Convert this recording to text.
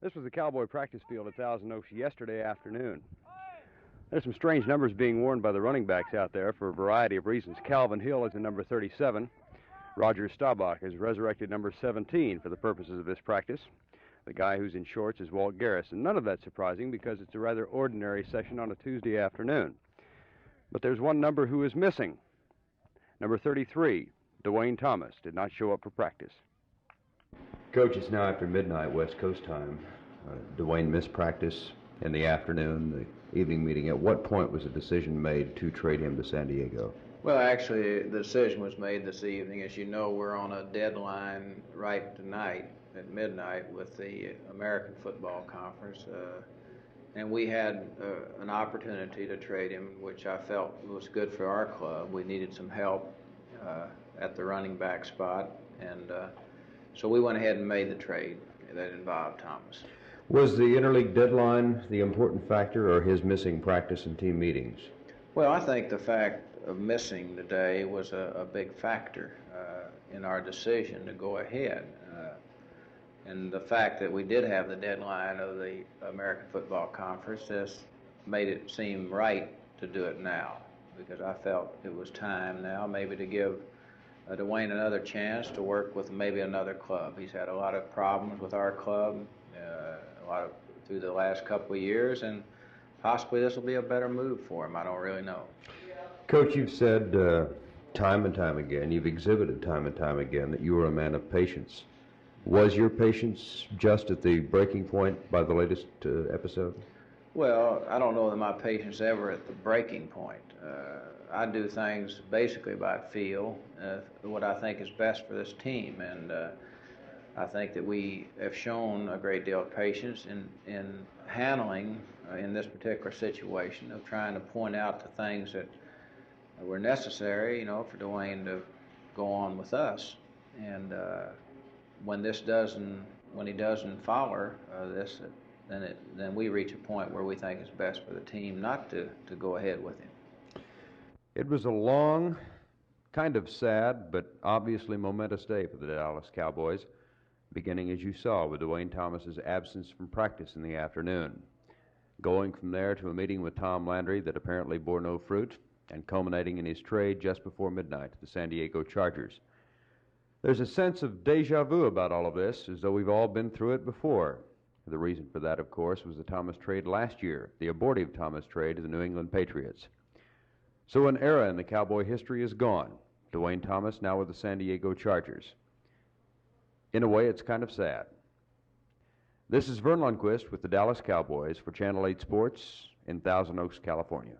This was the Cowboy practice field at Thousand Oaks yesterday afternoon. There's some strange numbers being worn by the running backs out there for a variety of reasons. Calvin Hill is in number 37. Roger Staubach has resurrected number 17 for the purposes of this practice. The guy who's in shorts is Walt Garrison. None of that's surprising because it's a rather ordinary session on a Tuesday afternoon. But there's one number who is missing. Number 33, Duane Thomas, did not show up for practice. Coach, it's now after midnight West Coast time. Duane missed practice in the afternoon, the evening meeting. At what point was the decision made to trade him to San Diego? Well, actually, the decision was made this evening. As you know, we're on a deadline right tonight at midnight with the American Football Conference. And we had an opportunity to trade him, which I felt was good for our club. We needed some help at the running back spot, and so we went ahead and made the trade that involved Thomas. Was the interleague deadline the important factor, or his missing practice and team meetings? Well, I think the fact of missing today was a big factor in our decision to go ahead. And the fact that we did have the deadline of the American Football Conference just made it seem right to do it now, because I felt it was time now maybe to give Duane another chance to work with maybe another club. He's had a lot of problems with our club through the last couple of years, and possibly this will be a better move for him. I don't really know. Coach, you've said time and time again, you've exhibited time and time again that you were a man of patience. Was your patience just at the breaking point by the latest episode? Well, I don't know that my patience ever at the breaking point. I do things basically by feel, what I think is best for this team, and I think that we have shown a great deal of patience in handling in this particular situation of trying to point out the things that were necessary, for Duane to go on with us. And when he doesn't follow this, then we reach a point where we think it's best for the team not to go ahead with him. It was a long, kind of sad, but obviously momentous day for the Dallas Cowboys, beginning, as you saw, with Duane Thomas's absence from practice in the afternoon, going from there to a meeting with Tom Landry that apparently bore no fruit, and culminating in his trade just before midnight to the San Diego Chargers. There's a sense of deja vu about all of this, as though we've all been through it before. The reason for that, of course, was the Thomas trade last year, the abortive Thomas trade to the New England Patriots. So an era in the Cowboy history is gone. Duane Thomas now with the San Diego Chargers. In a way, it's kind of sad. This is Verne Lundquist with the Dallas Cowboys for Channel 8 Sports in Thousand Oaks, California.